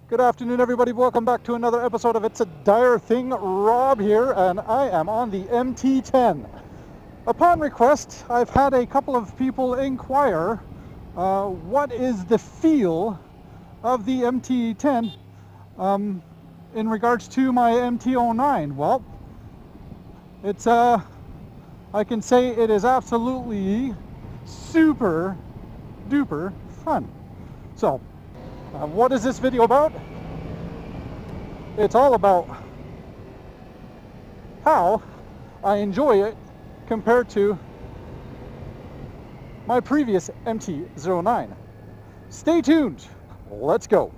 Good afternoon, everybody. Welcome back to another episode of It's a Dyer Thing. Rob here, and I am on the MT10. Upon request, I've had a couple of people inquire what is the feel of the MT10 in regards to my MT09. Well, it's I can say it is absolutely super duper fun. So, what is this video about? It's all about how I enjoy it compared to my previous MT09. Stay tuned. Let's go.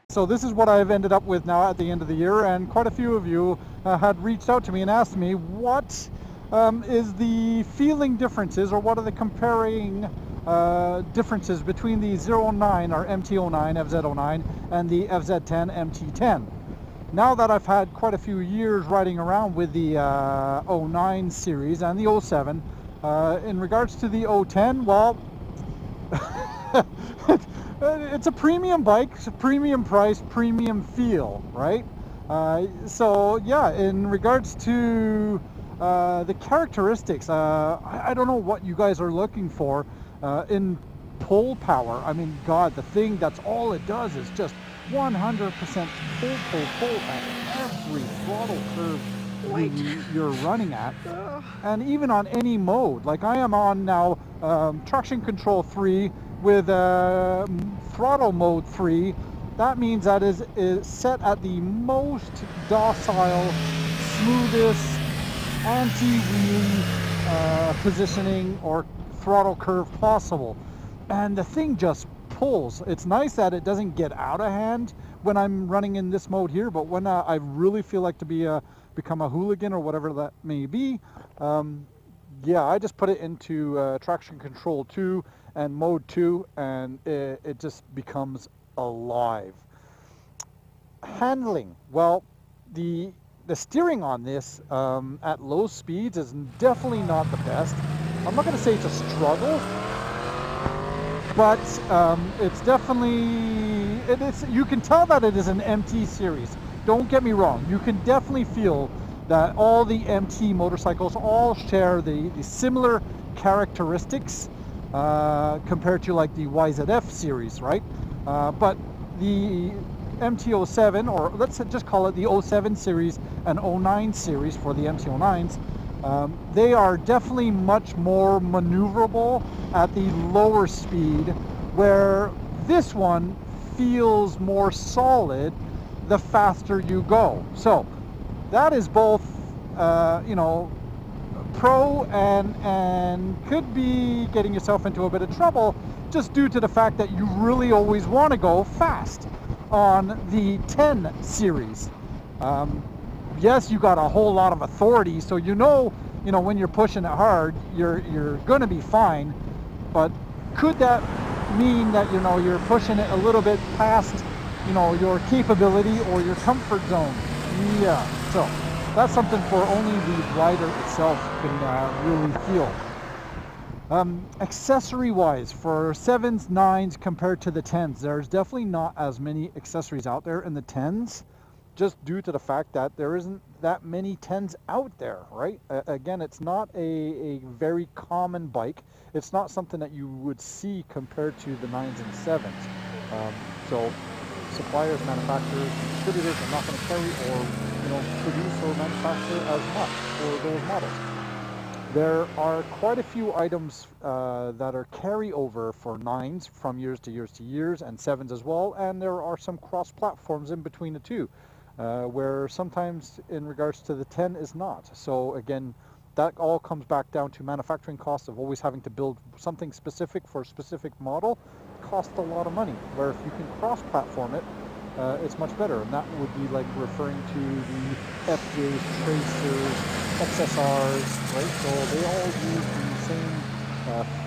So this is what I've ended up with now at the end of the year, and quite a few of you had reached out to me and asked me what is the feeling differences, or what are the comparing differences between the 09 or MT09 FZ09 and the FZ10 MT10. Now that I've had quite a few years riding around with the 09 series and the 07, in regards to the 010, well, it's a premium bike, it's a premium price, premium feel, right? So yeah, in regards to the characteristics, I don't know what you guys are looking for in pull power. I mean, God, the thing, that's all it does is just 100% pull at every throttle curve you're running at, and even on any mode. Like I am on now traction control 3 with throttle mode 3. That means that is set at the most docile, smoothest anti-wheelie positioning or throttle curve possible, and the thing just pulls. It's nice that it doesn't get out of hand when I'm running in this mode here, but when I really feel like to become a hooligan or whatever that may be, yeah, I just put it into traction control 2 and mode 2, and it just becomes alive. Handling, well, the steering on this at low speeds is definitely not the best. I'm not going to say it's a struggle, but it's definitely, you can tell that it is an MT series. Don't get me wrong, you can definitely feel that all the MT motorcycles all share the similar characteristics compared to like the YZF series, right? But the MT07, or let's just call it the 07 series and 09 series for the MT09s, they are definitely much more maneuverable at the lower speed, where this one feels more solid the faster you go. So that is both you know, pro and could be getting yourself into a bit of trouble, just due to the fact that you really always want to go fast on the 10 series. Yes, you got a whole lot of authority, so you know when you're pushing it hard, you're going to be fine. But could that mean that you're pushing it a little bit past your capability or your comfort zone? Yeah, so that's something for only the rider itself can really feel. Accessory wise, for 7s, 9s compared to the 10s, there's definitely not as many accessories out there in the 10s, just due to the fact that there isn't that many 10s out there, right? Again, it's not a very common bike. It's not something that you would see compared to the 9s and 7s. So suppliers, manufacturers, distributors are not going to carry or produce or manufacture as much for those models. There are quite a few items that are carryover for 9s from years to years to years, and 7s as well, and there are some cross platforms in between the two, where sometimes in regards to the 10 is not. So again, that all comes back down to manufacturing costs of always having to build something specific for a specific model. Costs a lot of money, where if you can cross platform it, it's much better. And that would be like referring to the FJs, Tracers, XSRs, right? So they all use the same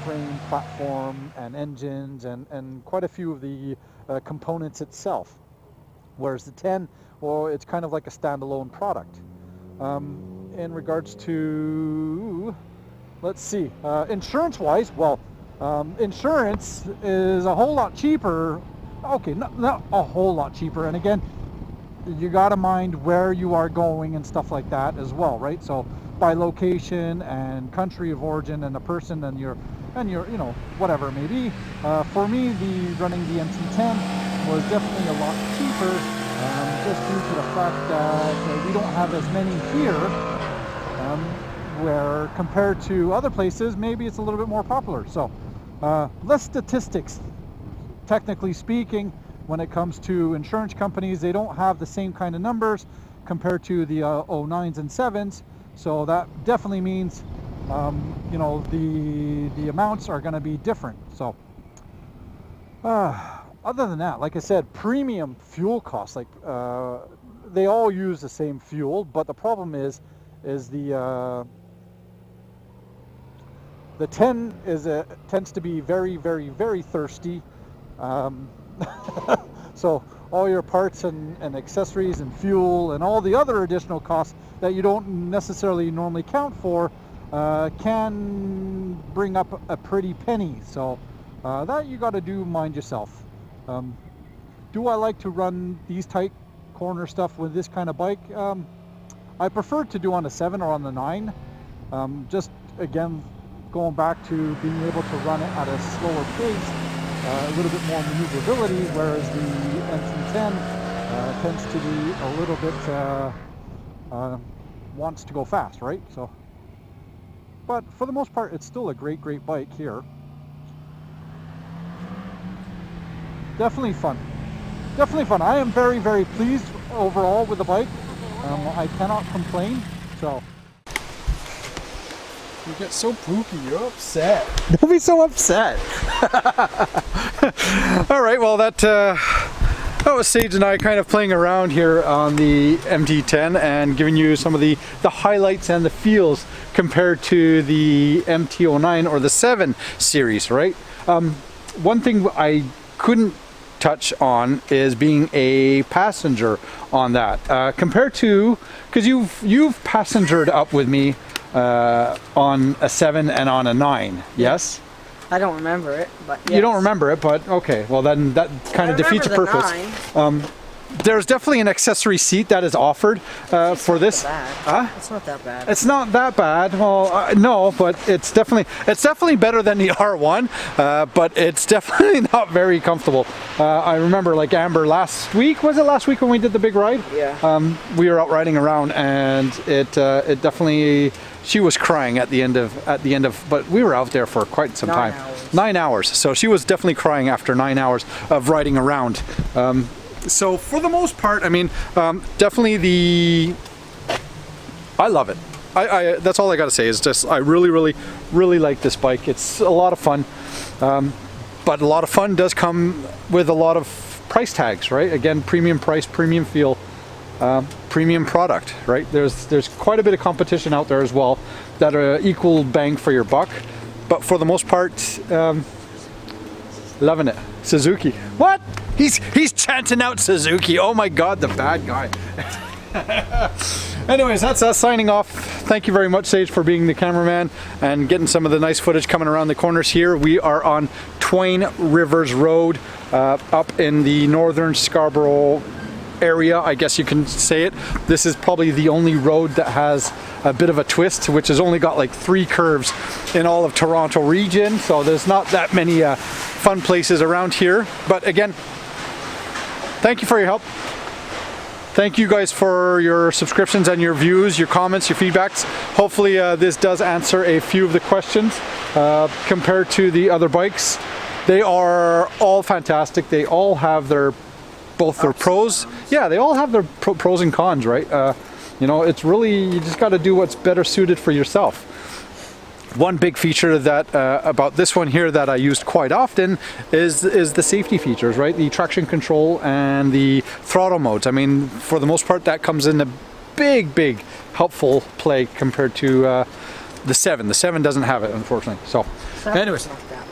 frame, platform, and engines, and quite a few of the components itself. Whereas the 10, well, it's kind of like a standalone product. In regards to, let's see, insurance-wise, well, insurance is a whole lot cheaper. Okay, not a whole lot cheaper. And again, you got to mind where you are going and stuff like that as well, right? So by location and country of origin and the person and your you know, whatever it may be. For me, running the MT10 was definitely a lot cheaper, just due to the fact that we don't have as many here, where compared to other places, maybe it's a little bit more popular. So less statistics, technically speaking, when it comes to insurance companies. They don't have the same kind of numbers compared to the 09s and 7s. So that definitely means, you know, the amounts are going to be different. So other than that, like I said, premium fuel costs, like they all use the same fuel, but the problem is the 10 tends to be very, very, very thirsty. So all your parts and accessories and fuel and all the other additional costs that you don't necessarily normally count for can bring up a pretty penny. So that you got to do mind yourself. Do I like to run these tight corner stuff with this kind of bike? I prefer to do on the 7 or on the 9. Just again, going back to being able to run it at a slower pace, a little bit more maneuverability, whereas the MT10 tends to be a little bit wants to go fast, right? So, but for the most part, it's still a great bike here. Definitely fun. Definitely fun. I am very, very pleased overall with the bike. I cannot complain. So. You get so pooky, you're upset. Don't be so upset. All right, well that was Sage and I kind of playing around here on the MT10 and giving you some of the highlights and the feels compared to the MT09 or the 7 series, right? One thing I couldn't touch on is being a passenger on that, compared to, because you've passengered up with me on a 7 and on a 9, yes? I don't remember it, but yes. You don't remember it, but okay, well then that kind of defeats the purpose. 9. There's definitely an accessory seat that is offered for this. It's not that bad. It's not that bad. Well, no, but it's definitely better than the R1, but it's definitely not very comfortable. I remember, like Amber last week, was it last week when we did the big ride? Yeah. We were out riding around, and it definitely. She was crying at the end of, but we were out there for quite some time. 9 hours. So she was definitely crying after 9 hours of riding around. So for the most part, I mean, definitely I love it. That's all I gotta say is just, I really, really, really like this bike. It's a lot of fun. But a lot of fun does come with a lot of price tags, right? Again, premium price, premium feel. Premium product, right? There's quite a bit of competition out there as well that are equal bang for your buck, but for the most part, loving it. Suzuki. What? He's chanting out Suzuki. Oh my God, the bad guy. Anyways, that's us signing off. Thank you very much, Sage, for being the cameraman and getting some of the nice footage coming around the corners here. We are on Twain Rivers Road, up in the northern Scarborough area, I guess you can say it. This is probably the only road that has a bit of a twist, which has only got like 3 curves in all of Toronto region, so there's not that many fun places around here. But again, thank you for your help. Thank you guys for your subscriptions and your views, your comments, your feedbacks. Hopefully this does answer a few of the questions compared to the other bikes. They are all fantastic. They all have their pros. Yeah, they all have their pros and cons, right? You know, it's really, you just got to do what's better suited for yourself. One big feature that about this one here that I used quite often is the safety features, right? The traction control and the throttle modes. I mean, for the most part, that comes in a big helpful play compared to the 7. The 7 doesn't have it, unfortunately. So, anyways. Not that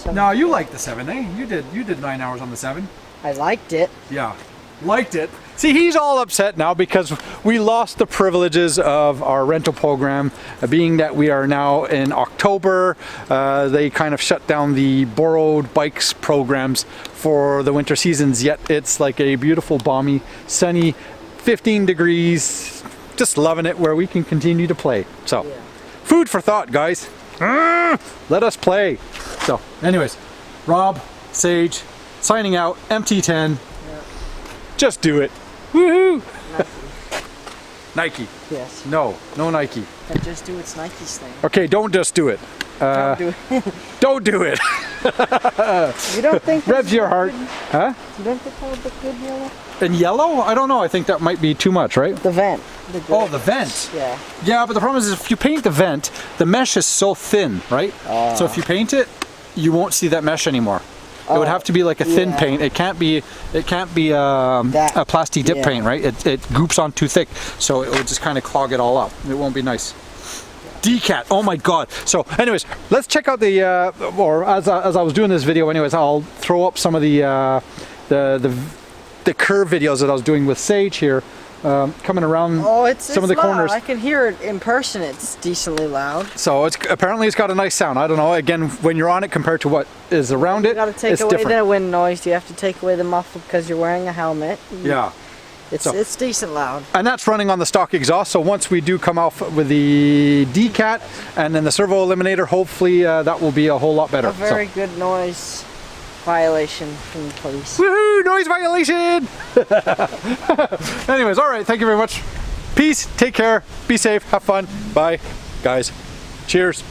bad. No, you liked the 7, eh? You did 9 hours on the 7. I liked it. Yeah, liked it. See, he's all upset now because we lost the privileges of our rental program, being that we are now in October. They kind of shut down the borrowed bikes programs for the winter seasons, yet it's like a beautiful, balmy, sunny, 15 degrees, just loving it, where we can continue to play. So, food for thought, guys. Let us play. So, anyways, Rob, Sage, signing out, MT10. Just do it. Woohoo! Nike. Yes. No Nike. And just do its Nike's thing. Okay, don't just do it. Don't do it. Don't do it. You don't think Revs your heart. Huh? You don't think that would look good yellow? In yellow? I don't know. I think that might be too much, right? The vent. Oh, the vent. Yeah. Yeah, but the problem is if you paint the vent, the mesh is so thin, right? So if you paint it, you won't see that mesh anymore. It would have to be like a thin paint. It can't be a plastic dip paint, right? It goops on too thick, so it will just kind of clog it all up. It won't be nice. Decat, oh my god. So anyways, let's check out the or as I was doing this video anyways, I'll throw up some of the curve videos that I was doing with Sage here, coming around some of the corners. I can hear it in person. It's decently loud. So apparently it's got a nice sound. I don't know, again, when you're on it compared to what is around it, You gotta take it's away different. the wind noise. You have to take away the muffler because you're wearing a helmet. Yeah. It's decent loud. And that's running on the stock exhaust, so once we do come off with the Decat and then the servo eliminator, hopefully that will be a whole lot better. A very good noise violation from the police. Woohoo! Noise violation! Anyways, alright, thank you very much. Peace, take care, be safe, have fun. Bye, guys. Cheers.